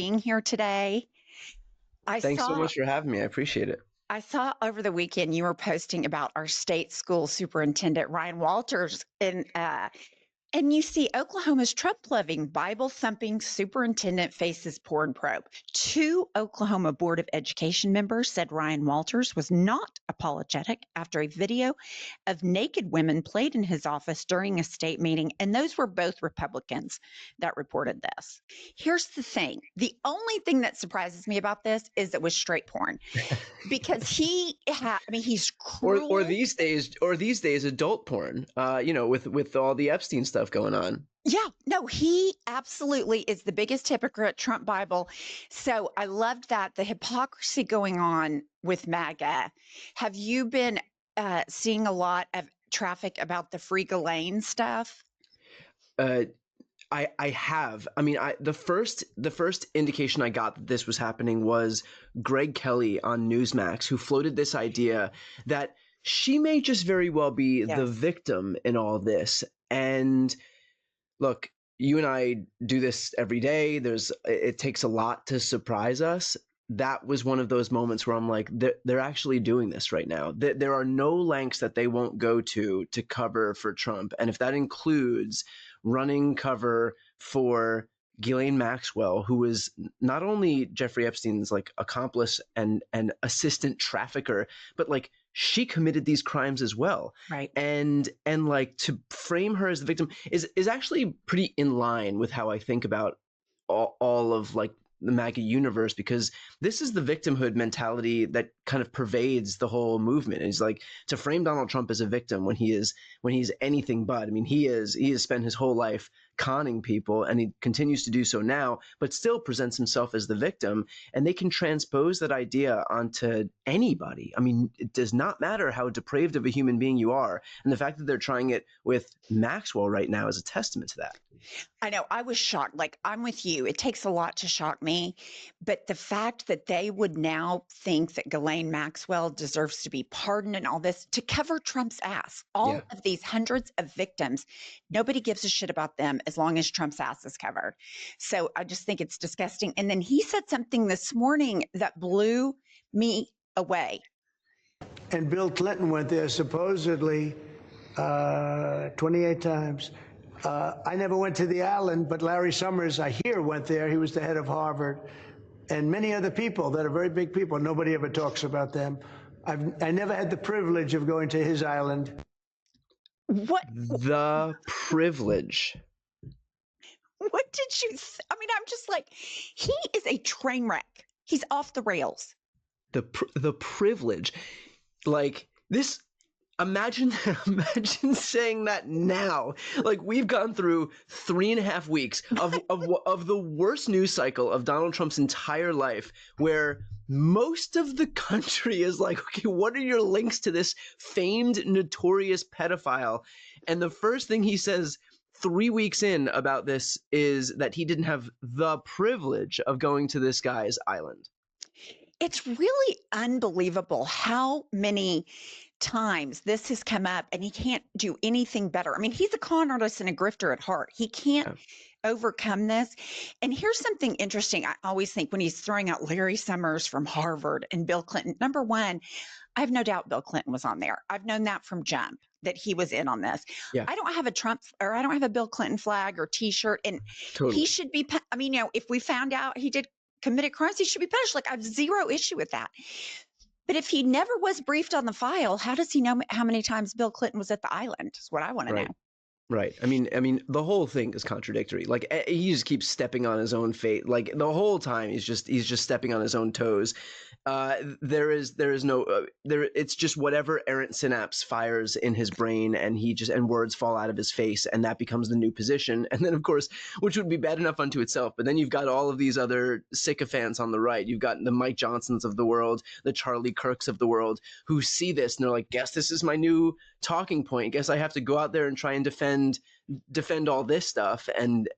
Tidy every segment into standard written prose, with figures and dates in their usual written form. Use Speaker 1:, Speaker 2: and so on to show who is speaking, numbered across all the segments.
Speaker 1: being here today. I
Speaker 2: Thanks so
Speaker 1: saw
Speaker 2: much for having me. I appreciate it.
Speaker 1: I saw over the weekend you were posting about our state school superintendent Ryan Walters, and you see Oklahoma's Trump-loving, Bible-thumping superintendent faces porn probe. Two Oklahoma Board of Education members said Ryan Walters was not apologetic after a video of naked women played in his office during a state meeting, and those were both Republicans that reported this. Here's the thing. The only thing that surprises me about this is it was straight porn because he's
Speaker 2: Or
Speaker 1: cruel.
Speaker 2: these days adult porn. With all the Epstein stuff going on.
Speaker 1: Yeah, no, he absolutely is the biggest hypocrite, Trump Bible. So I loved that, the hypocrisy going on with MAGA. Have you been seeing a lot of traffic about the Free Ghislaine stuff?
Speaker 2: Uh, I have. I mean, the first indication I got that this was happening was Greg Kelly on Newsmax, who floated this idea that she may just very well be the
Speaker 1: Yes.
Speaker 2: victim in all this. And look, you and I do this every day. It takes a lot to surprise us. That was one of those moments where I'm like, they're actually doing this right now. There are no lengths that they won't go to cover for Trump. And if that includes running cover for Ghislaine Maxwell, who was not only Jeffrey Epstein's like accomplice and assistant trafficker, but like she committed these crimes as well.
Speaker 1: Right.
Speaker 2: And like to frame her as the victim is actually pretty in line with how I think about all of like the MAGA universe, because this is the victimhood mentality that kind of pervades the whole movement. It's like to frame Donald Trump as a victim when he's anything but. I mean, he has spent his whole life conning people, and he continues to do so now, but still presents himself as the victim. And they can transpose that idea onto anybody. I mean, it does not matter how depraved of a human being you are. And the fact that they're trying it with Maxwell right now is a testament to that.
Speaker 1: I know. I was shocked. Like, I'm with you. It takes a lot to shock me. But the fact that they would now think that Ghislaine Maxwell deserves to be pardoned and all this to cover Trump's ass,
Speaker 2: Yeah.
Speaker 1: all of these hundreds of victims, nobody gives a shit about them as long as Trump's ass is covered. So I just think it's disgusting. And then he said something this morning that blew me away.
Speaker 3: And Bill Clinton went there supposedly 28 times. I never went to the island, but Larry Summers, I hear, went there. He was the head of Harvard. And many other people that are very big people. Nobody ever talks about them. I never had the privilege of going to his island.
Speaker 1: What?
Speaker 2: The privilege.
Speaker 1: What did you? I mean, I'm just like, he is a train wreck. He's off the rails.
Speaker 2: The privilege, like this. Imagine saying that now. Like, we've gone through 3.5 weeks of the worst news cycle of Donald Trump's entire life, where most of the country is like, okay, what are your links to this famed, notorious pedophile? And the first thing he says 3 weeks in about this is that he didn't have the privilege of going to this guy's island.
Speaker 1: It's really unbelievable how many times this has come up, and he can't do anything better. I mean, he's a con artist and a grifter at heart. He can't overcome this. And here's something interesting. I always think when he's throwing out Larry Summers from Harvard and Bill Clinton, number one, I have no doubt Bill Clinton was on there. I've known that from jump, that he was in on this.
Speaker 2: Yeah,
Speaker 1: I don't have a Trump, or I don't have a Bill Clinton flag or t-shirt, and
Speaker 2: totally.
Speaker 1: he should be, I mean, if we found out he did committed crimes, he should be punished. Like, I have zero issue with that. But if he never was briefed on the file, how does he know how many times Bill Clinton was at the island? Is what I want to know.
Speaker 2: Right. I mean, the whole thing is contradictory. Like, he just keeps stepping on his own fate. Like, the whole time he's just stepping on his own toes. There is no it's just whatever errant synapse fires in his brain, and words fall out of his face, and that becomes the new position. And then, of course, which would be bad enough unto itself, but then you've got all of these other sycophants on the right. You've got the Mike Johnsons of the world, the Charlie Kirks of the world, who see this and they're like, guess this is my new talking point. Guess I have to go out there and try and defend all this stuff. And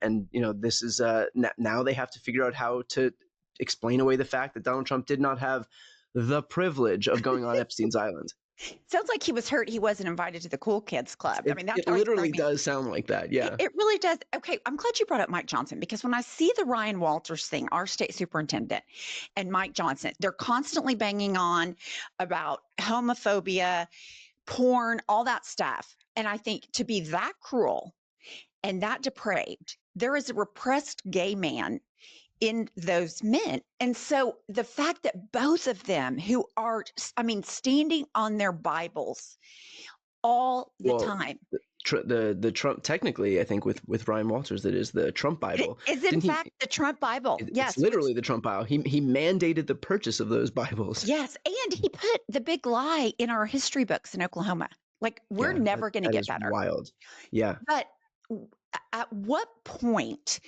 Speaker 2: this is now they have to figure out how to explain away the fact that Donald Trump did not have the privilege of going on Epstein's island.
Speaker 1: Sounds like he was hurt he wasn't invited to the cool kids club. I mean, that's
Speaker 2: It
Speaker 1: always
Speaker 2: literally
Speaker 1: struck me.
Speaker 2: does sound like that. Yeah.
Speaker 1: It really does. Okay, I'm glad you brought up Mike Johnson, because when I see the Ryan Walters thing, our state superintendent, and Mike Johnson, they're constantly banging on about homophobia, porn, all that stuff. And I think, to be that cruel and that depraved, there is a repressed gay man in those men. And so the fact that both of them, who are, I mean, standing on their Bibles all the
Speaker 2: Well,
Speaker 1: time,
Speaker 2: the Trump, technically, I think with Ryan Walters, that is the Trump
Speaker 1: it
Speaker 2: Bible.
Speaker 1: is in
Speaker 2: Didn't he?
Speaker 1: fact the Trump Bible.
Speaker 2: It's
Speaker 1: Yes,
Speaker 2: literally the Trump Bible. He mandated the purchase of those Bibles.
Speaker 1: yes. And he put the big lie in our history books in Oklahoma. Like, we're
Speaker 2: Yeah,
Speaker 1: never going to
Speaker 2: that
Speaker 1: get
Speaker 2: is
Speaker 1: better.
Speaker 2: wild. Yeah.
Speaker 1: But at what point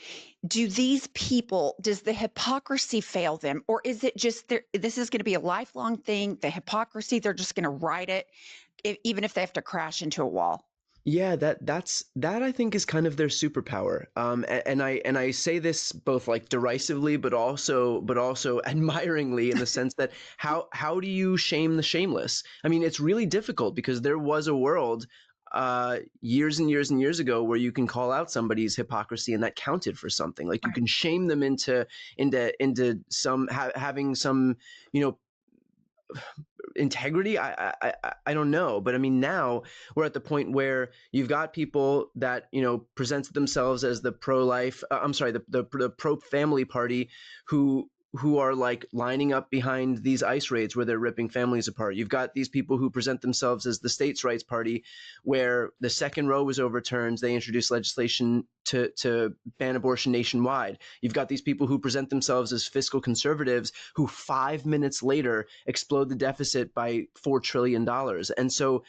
Speaker 1: do these people, does the hypocrisy fail them? Or is it just this is going to be a lifelong thing? The hypocrisy, they're just going to ride it, even if they have to crash into a wall.
Speaker 2: Yeah, that I think is kind of their superpower. And I say this both like derisively, but also admiringly, in the sense that how do you shame the shameless? I mean, it's really difficult, because there was a world years and years and years ago where you can call out somebody's hypocrisy and that counted for something. Like, you
Speaker 1: Right.
Speaker 2: can shame them into some having some, you know, integrity. I don't know, but I mean, now we're at the point where you've got people that, you know, present themselves as the pro-life, the pro-family party, who are like lining up behind these ICE raids where they're ripping families apart. You've got these people who present themselves as the states' rights party, where the second Roe was overturned, they introduced legislation to ban abortion nationwide. You've got these people who present themselves as fiscal conservatives, who 5 minutes later explode the deficit by $4 trillion. And so,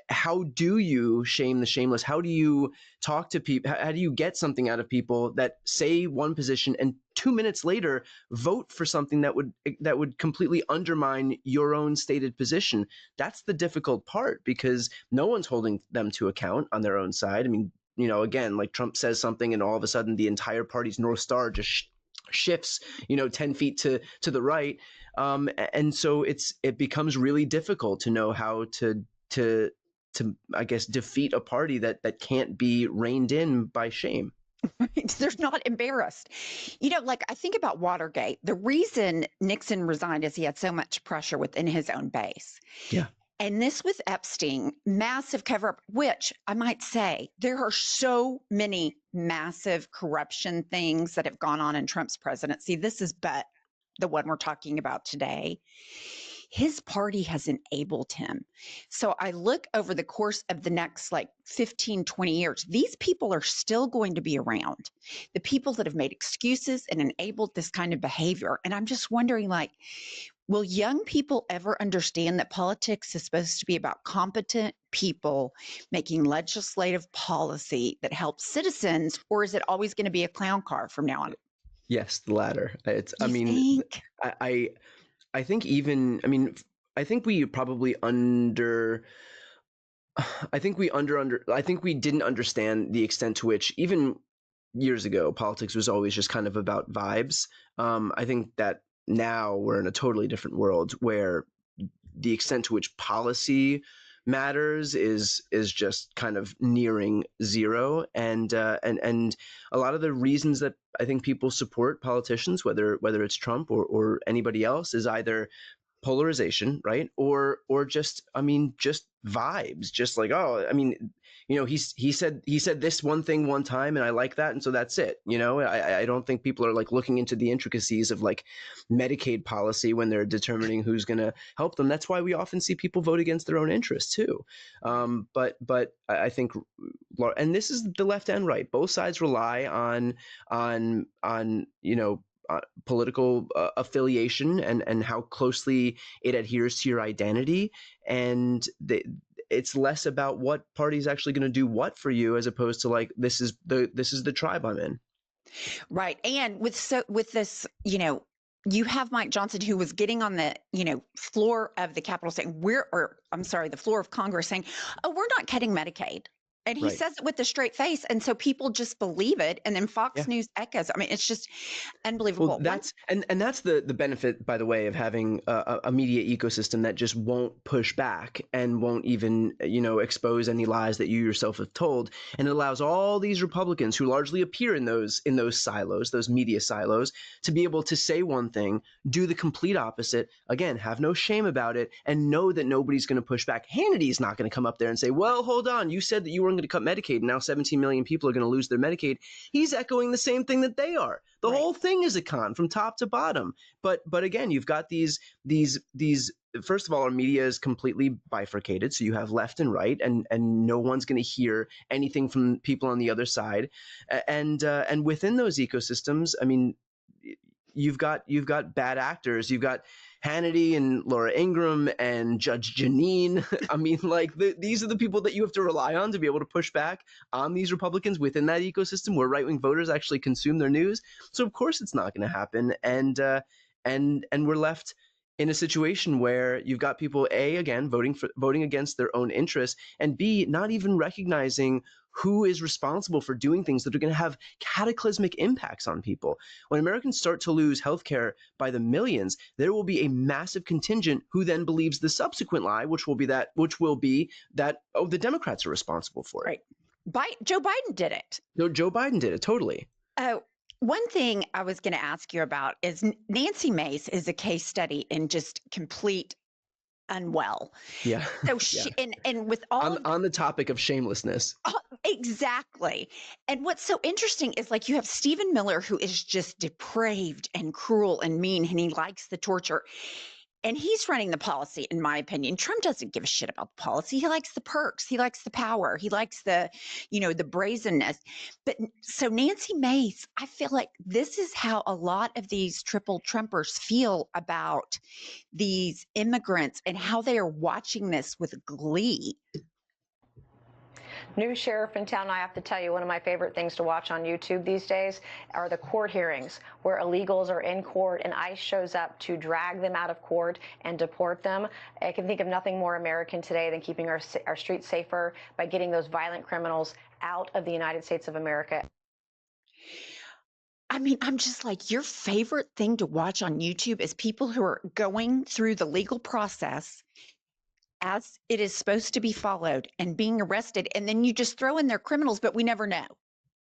Speaker 2: how do you shame the shameless? How do you talk to people? How do you get something out of people that say one position and 2 minutes later vote for something that would completely undermine your own stated position? That's the difficult part, because no one's holding them to account on their own side. I mean, you know, again, like, Trump says something and all of a sudden the entire party's North Star just shifts, 10 feet to the right. And so it becomes really difficult to know how to I guess, defeat a party that can't be reined in by shame.
Speaker 1: They're not embarrassed. Like, I think about Watergate. The reason Nixon resigned is he had so much pressure within his own base.
Speaker 2: Yeah.
Speaker 1: And this with Epstein, massive cover up, which I might say there are so many massive corruption things that have gone on in Trump's presidency. This is but the one we're talking about today. His party has enabled him. So I look over the course of the next like 15, 20 years, these people are still going to be around. The people that have made excuses and enabled this kind of behavior. And I'm just wondering, like, will young people ever understand that politics is supposed to be about competent people making legislative policy that helps citizens, or is it always going to be a clown car from now on?
Speaker 2: Yes, the latter. I
Speaker 1: You
Speaker 2: mean,
Speaker 1: think?
Speaker 2: I think even, I mean, I think we probably I think we didn't understand the extent to which, even years ago, politics was always just kind of about vibes. I think that now we're in a totally different world, where the extent to which policy matters is just kind of nearing zero. And a lot of the reasons that I think people support politicians, whether it's Trump or anybody else, is either polarization, right? Or just, I mean, just vibes, just like, oh, I mean, he said this one thing one time and I like that, and so that's it. I don't think people are like looking into the intricacies of like Medicaid policy when they're determining who's going to help them. That's why we often see people vote against their own interests too. But I think, and this is the left and right, both sides rely on political affiliation and how closely it adheres to your identity. And it's less about what party's actually going to do what for you, as opposed to like, this is the tribe I'm in.
Speaker 1: Right. And with this, you have Mike Johnson, who was getting on the, floor of the Capitol saying, the floor of Congress saying, oh, we're not cutting Medicaid. And he
Speaker 2: Right.
Speaker 1: says it with a straight face. And so people just believe it. And then Fox
Speaker 2: Yeah.
Speaker 1: News echoes. I mean, it's just
Speaker 2: Well,
Speaker 1: unbelievable.
Speaker 2: that's and that's the benefit, by the way, of having a media ecosystem that just won't push back and won't even, expose any lies that you yourself have told, and it allows all these Republicans who largely appear in those silos, those media silos, to be able to say one thing, do the complete opposite, again, have no shame about it, and know that nobody's going to push back. Hannity's not going to come up there and say, "Well, hold on, you said that you weren't going to cut Medicaid, and now 17 million people are going to lose their Medicaid." He's echoing the same thing that they are. The whole thing is a con from top to bottom. But again, you've got these. First of all, our media is completely bifurcated, so you have left and right, and no one's going to hear anything from people on the other side. And within those ecosystems, I mean, you've got bad actors. You've got Hannity and Laura Ingraham and Judge Janine. I mean, like these are the people that you have to rely on to be able to push back on these Republicans within that ecosystem where right-wing voters actually consume their news. So of course it's not going to happen, and we're left in a situation where you've got people, A, again, voting against their own interests, and B, not even recognizing who is responsible for doing things that are going to have cataclysmic impacts on people. When Americans start to lose healthcare by the millions, there will be a massive contingent who then believes the subsequent lie, which will be that the Democrats are responsible for it.
Speaker 1: Right. Joe Biden did it.
Speaker 2: No, Joe Biden did it, totally.
Speaker 1: One thing I was going to ask you about is Nancy Mace is a case study in just complete unwell.
Speaker 2: Yeah.
Speaker 1: So she, and with all
Speaker 2: on the topic of shamelessness.
Speaker 1: Exactly. And what's so interesting is like you have Stephen Miller, who is just depraved and cruel and mean, and he likes the torture. And he's running the policy, in my opinion. Trump doesn't give a shit about the policy. He likes the perks. He likes the power. He likes the, the brazenness. But so Nancy Mace, I feel like this is how a lot of these triple Trumpers feel about these immigrants and how they are watching this with glee.
Speaker 4: New sheriff in town. I have to tell you, one of my favorite things to watch on YouTube these days are the court hearings where illegals are in court and ICE shows up to drag them out of court and deport them. I can think of nothing more American today than keeping our streets safer by getting those violent criminals out of the United States of America.
Speaker 1: I mean, I'm just like, your favorite thing to watch on YouTube is people who are going through the legal process as it is supposed to be followed and being arrested. And then you just throw in their criminals, but we never know.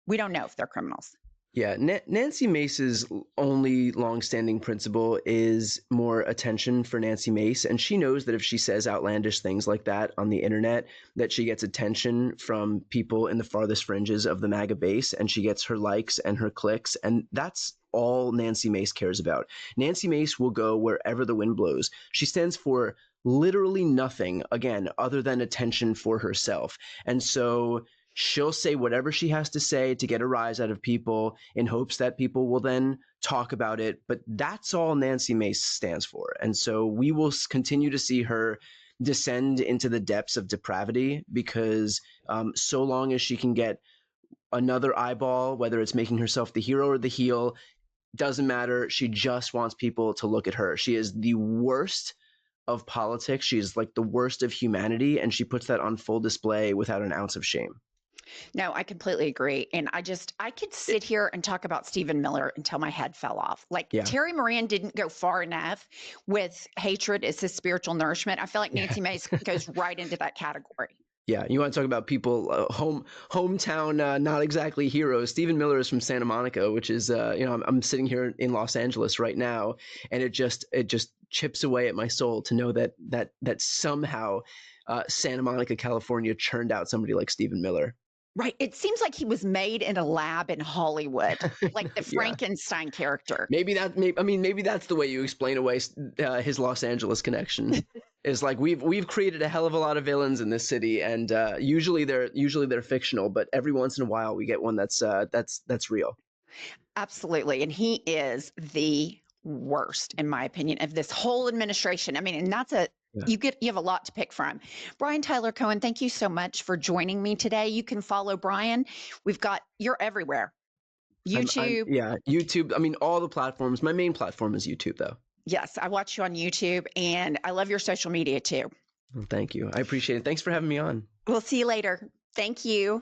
Speaker 1: We don't know if they're criminals.
Speaker 2: Yeah, Nancy Mace's only longstanding principle is more attention for Nancy Mace. And she knows that if she says outlandish things like that on the internet, that she gets attention from people in the farthest fringes of the MAGA base, and she gets her likes and her clicks. And that's all Nancy Mace cares about. Nancy Mace will go wherever the wind blows. She stands for literally nothing, again, other than attention for herself. And so she'll say whatever she has to say to get a rise out of people in hopes that people will then talk about it. But that's all Nancy Mace stands for. And so we will continue to see her descend into the depths of depravity because so long as she can get another eyeball, whether it's making herself the hero or the heel, doesn't matter. She just wants people to look at her. She is the worst of politics. She's like the worst of humanity, and she puts that on full display without an ounce of shame.
Speaker 1: No, I completely agree. And I could sit here and talk about Stephen Miller until my head fell off. Like Terry Moran didn't go far enough with hatred as his spiritual nourishment. I feel like Nancy Mace goes right into that category.
Speaker 2: Yeah, you want to talk about people, hometown, not exactly heroes. Stephen Miller is from Santa Monica, which is, I'm sitting here in Los Angeles right now, and it just chips away at my soul to know that somehow Santa Monica, California, churned out somebody like Stephen Miller.
Speaker 1: Right. It seems like he was made in a lab in Hollywood, like the Frankenstein character.
Speaker 2: Maybe that's the way you explain away his Los Angeles connection. Is like we've created a hell of a lot of villains in this city, and usually they're fictional, but every once in a while we get one that's real. Absolutely,
Speaker 1: and he is the worst, in my opinion, of this whole administration. I mean, and that's you have a lot to pick from. Brian Tyler Cohen, thank you so much for joining me today. You can follow Brian. You're everywhere. YouTube.
Speaker 2: YouTube. I mean, all the platforms. My main platform is YouTube, though.
Speaker 1: Yes, I watch you on YouTube, and I love your social media too.
Speaker 2: Well, thank you. I appreciate it. Thanks for having me on.
Speaker 1: We'll see you later. Thank you.